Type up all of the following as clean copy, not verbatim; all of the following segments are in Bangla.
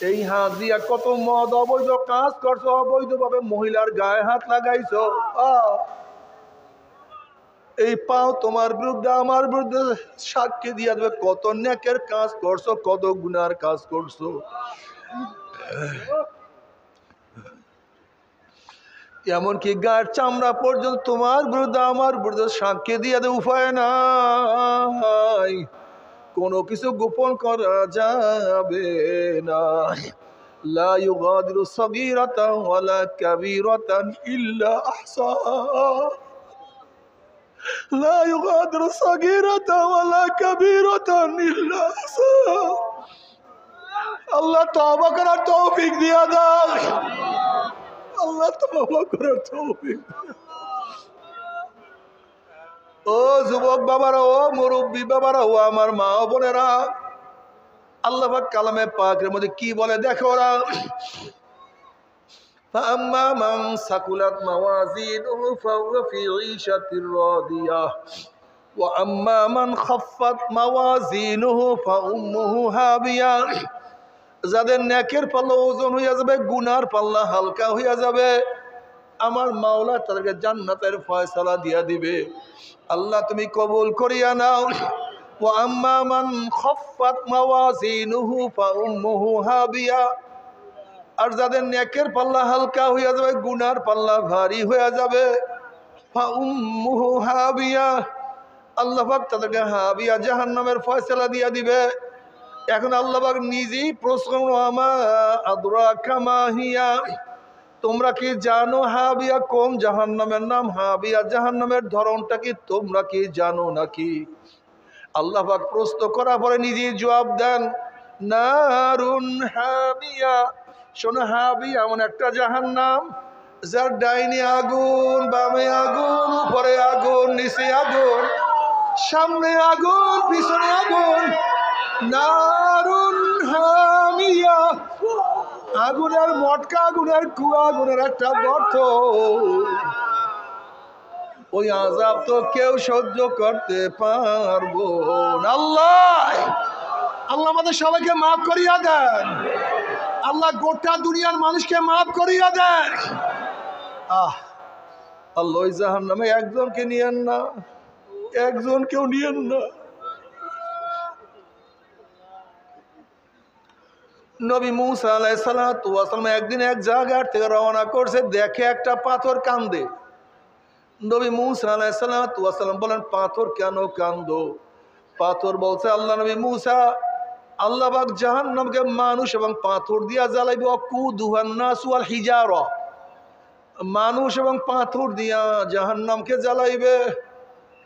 এই হাত দিয়া কত মদ অবৈধ কাজ করছো, অবৈধভাবে মহিলার গায়ে হাত লাগাইছো। এই পাও তোমার বিরুদ্ধে আমার বিরুদ্ধে সাক্ষী দিয়া দেবে কত নেকের কাজ করছো, কত গুনার কাজ করছো। এমনকি গায়ের চামড়া পর্যন্ত তোমার বিরুদ্ধে আমার বিরুদ্ধে সাক্ষী দিয়ে দেবে, উপায় নাই, কোনো কিছু গোপন করা যাবে না। লা ইউগাদিরু সাগীরাতান ওয়ালা কাবীরাতান ইল্লা আহসাহা, লা ইউগাদিরু সাগীরাতান ওয়ালা কাবীরাতান ইল্লা আহসাহা। আল্লাহ তওবা করার তৌফিক দিয়া দাও, আল্লাহ তওবা করার তৌফিক। ও যুবক বাবারা, ও মুরব্বী বাবারা, ও আমার মা ও বোনেরা, আল্লাহ পাক কালামে পাকের মধ্যে কি বলে দেখো, ওরা فأما من ثقلت موازينه فهو في عيشة راضية وأما من خفت موازينه فأمه هاوية। যাদের নেকের পাল্লা ওজন হইয়া যাবে, গুনার পাল্লা হালকা হইয়া যাবে, আমার মাওলা তাদেরকে জান্নাতের ফয়সালা দিয়া দিবে। আল্লাহ তুমি কবুল করিয়া নাও। ওয়া আম্মা মান খাফফাত মাওয়াজিনুহু ফাউম্মুহু হাবিয়া। আর যাদের নেকের পাল্লা হালকা হইয়া যাবে, গুনার পাল্লা ভারী হইয়া যাবে, ফাউম্মুহু হাবিয়া, আল্লাহ পাক তাদেরকে হাবিয়া জাহান্নামের ফয়সালা দিয়া দিবে। এখন আল্লাহ পাক নিজেই প্রশ্ন, আমা আদরাকা মা হিয়া, তোমরা কি জানো হাবিয়া কোন জাহান্নামের নাম? হাবিয়া জাহান্নামের ধরনটা কি তোমরা কি জানো নাকি? আল্লাহ পাক প্রশ্ন করার পরে নিজেই জবাব দেন, নারুন হাবিয়া। শোনো, হাবিয়া এমন একটা জাহান্নাম যার ডাইনে আগুন, বামে আগুন, উপরে আগুন, নিচে আগুন, সামনে আগুন, পিছনে আগুন। নারুন হামিয়া, আগুনের মটকা, আগুনের কুয়া, আগুনের একটা গর্ত। ওই আযাব তো কেউ সহ্য করতে পারবো না। আল্লাহ আল্লাহ আমাদের সবাইকে মাফ করিয়া দেন, আল্লাহ গোটা দুনিয়ার মানুষকে মাফ করিয়া দেন। আল্লাহ ওই জাহান্নামে একজনকে নিয়েন না, একজনকেও নিয়েন না। নবী মুসা আলাইহিস সালাতু ওয়াস সালাম একদিন এক জায়গার থেকে রওনা করছে, দেখে একটা পাথর কান্দে। নবী মুসা আলাইহিস সালাতু ওয়াস সালাম বলেন, পাথর কেন কান্দো? পাথর বলছে, আল্লাহ নবী মুসা, আল্লাহ পাক জাহান্নামকে মানুষ এবং পাথর দিয়া জ্বালাইবে। ওয়াকুদুহান নাস ওয়াল হিজারা, মানুষ এবং পাথর দিয়া জাহান্নামকে জ্বালাইবে।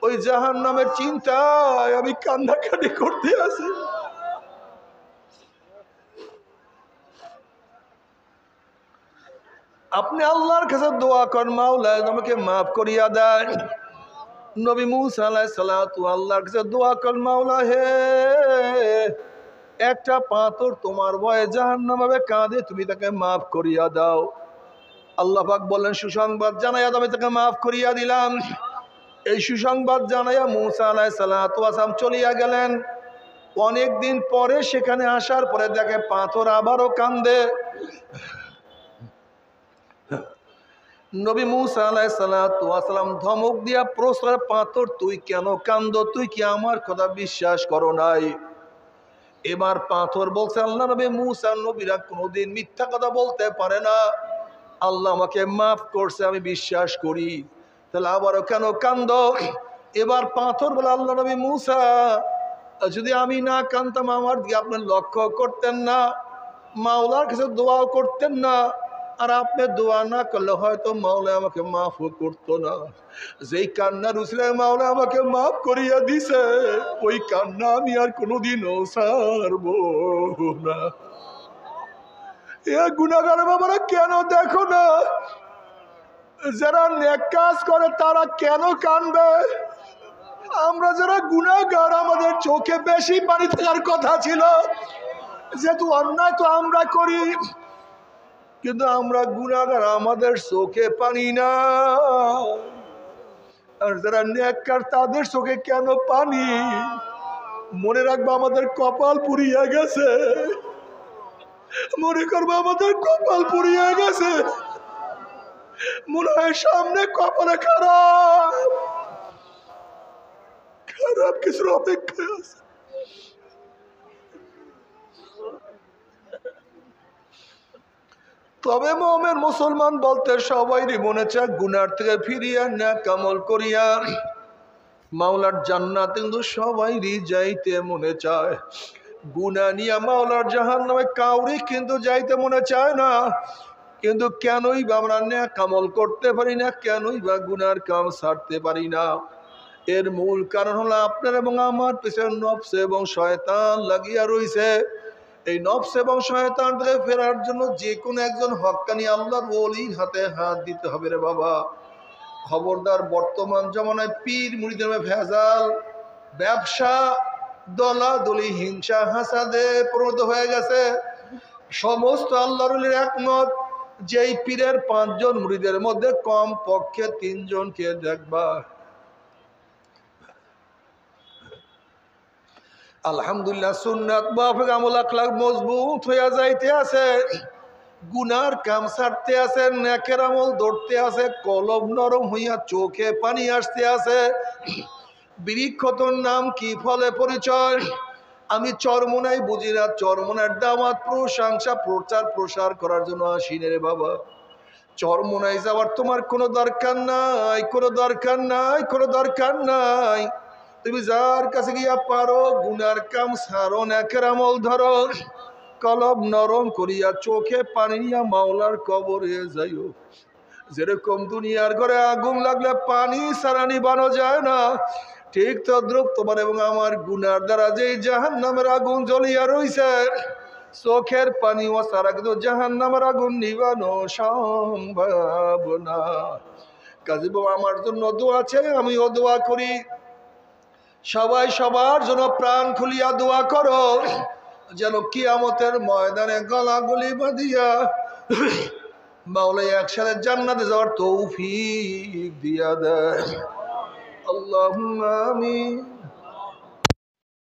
ওই জাহান্নামের চিন্তায় আমি কান্নাকাটি করতে আছি। আপনি আল্লাহর কাছে দোয়া করেন, মাওলা আমাকে মাফ করিয়া দেন। নবী মুসা আলাইহিস সালাতু আল্লাহর কাছে দোয়া করেন, মাওলা হে, একটা পাথর তোমার ভয়ে জাহান্নামে কাঁদে, তুমি তাকে মাফ করিয়া দাও। আল্লাহ পাক বলেন, সুসংবাদ জানাইয়া আমি তাকে মাফ করিয়া দিলাম। এই সুসংবাদ জানাইয়া মুসা আলাইহিস সালাতু ওয়াস সালাম চলিয়া গেলেন। অনেক দিন পরে সেখানে আসার পরে দেখে পাথর আবারও কান্দে। নবী মুসা আলাইহিস সালাতু ওয়াস সালাম ধমক দিয়া প্রশ্ন, পাথর তুই কেন কান্দো? তুই কি আমার কথা বিশ্বাস করো নাই? এবার পাথর বলছে, আল্লাহ নবী মুসা, নবীরা কোনোদিন মিথ্যা কথা বলতে পারে না, আল্লাহ আমাকে মাফ করছে, আমি বিশ্বাস করি, তাহলে আবারও কেন কান্দো? এবার পাথর বলে, আল্লাহ নবী মুসা, যদি আমি না কান্দতাম আমার দিকে আপনি লক্ষ্য করতেন না, মাওলার কাছে দোয়াও করতেন না, আর আপনি দোয়া না করলে হয়তো মাওলা আমাকে মাফ করতো না। যেই কান্নার উসিলায় মাওলা আমাকে মাফ করিয়া দিছে, ওই কান্না আমি আর কোনোদিনও ছাড়বো না। গুনাহগার বাবারা, কেন দেখো না যারা নেক কাজ করে তারা কেন কাঁদবে? আমরা যারা গুনাহগার, আমাদের চোখে বেশি পানি থাকার কথা ছিল, যেহেতু অন্যায় তো আমরা করি, কিন্তু আমরা গুনাহগার, আমাদের চোখে পানি না। আর যারা নেককার তাদের চোখে কেন পানি? মনে রাখবো, আমাদের কপাল পুড়িয়া গেছে, মনে করবো আমাদের কপাল পুড়িয়ে গেছে, মনে হয় সামনে কপালে খারাপ খারাপ কিছুর অপেক্ষায় আছে। তবে মুমিন মুসলমান বলতে সবাইরই মনে চায় গুনার থেকে ফিরিয়া নেক আমল করিয়া মাওলার জান্নাত কিন্তু সবাইরই যাইতে মনে চায়। গুনাহ নিয়ে মাওলার জাহান্নামে কাউরি কিন্তু যাইতে মনে চায় না। কিন্তু কেনই বা আমরা নেক আমল করতে পারি না, কেনই বা গুনার কাম ছাড়তে পারি না? এর মূল কারণ হলো আপনার এবং আমার পিছনে নফস এবং শয়তান লাগিয়া রইছে। এই নফস এবং শয়তান থেকে ফেরার জন্য যে কোনো একজন হক্কানি আল্লাহর ওলির হাতে হাত দিতে হবে রে বাবা। খবরদার, বর্তমান জমানায় পীর মুরিদের ভেজাল, ব্যবসা, দলাদলি, হিংসা হাসাদে পরিণত হয়ে গেছে। সমস্ত আল্লাহর ওলির একমত, যেই পীরের 5 জন মুরিদের মধ্যে কম পক্ষে 3 জনকে দেখবা আলহামদুলিল্লাহ সুন্নাত মাফিক আমল আখলাক মজবুত হইয়া যাইতে আছে, গুনার কাম ছাড়তে আছে, নেকের আমল ধরতে আছে, কলব নরম হইয়া চোখে পানি আসতে আছে। বৃক্ষতর নাম কি, ফলে পরিচয়। আমি চরমোনাই বুঝি না, চরমোনার দামাত প্রশংসা প্রচার প্রসার করার জন্য আসিনে রে বাবা। চরমোনাই যাওয়ার তোমার কোনো দরকার নাই, কোনো দরকার নাই, কোনো দরকার নাই। তুমি যার কাছে গিয়া পারো গুনার কাম ছাড়ো, নেকের আমল ধরো, কলব নরম করিয়া চোখে পানি নিয়া মাওলার কবরে যাইও। যেরকম দুনিয়ার ঘরে আগুন লাগলে পানি ছাড়া নিবানো যায় না, ঠিক তদ্রুপ তোমার এবং আমার গুনার দ্বারা যে জাহান্নামের আগুন জ্বলিয়া রইছে, চোখের পানি ও ছাড়া কিন্তু জাহান্নামের আগুন নিবানো সম্ভব না। কাজী বাবা আমার জন্য দোয়া আছে, আমিও দোয়া করি। সবাই সবার জন্য প্রাণ খুলিয়া দোয়া করো, যেন কিয়ামতের ময়দানে গলাগলি বাঁধিয়া মাওলাই একসাথে জান্নাতে যাওয়ার তৌফিক দিয়া দেয়। আল্লাহুম্মা আমিন।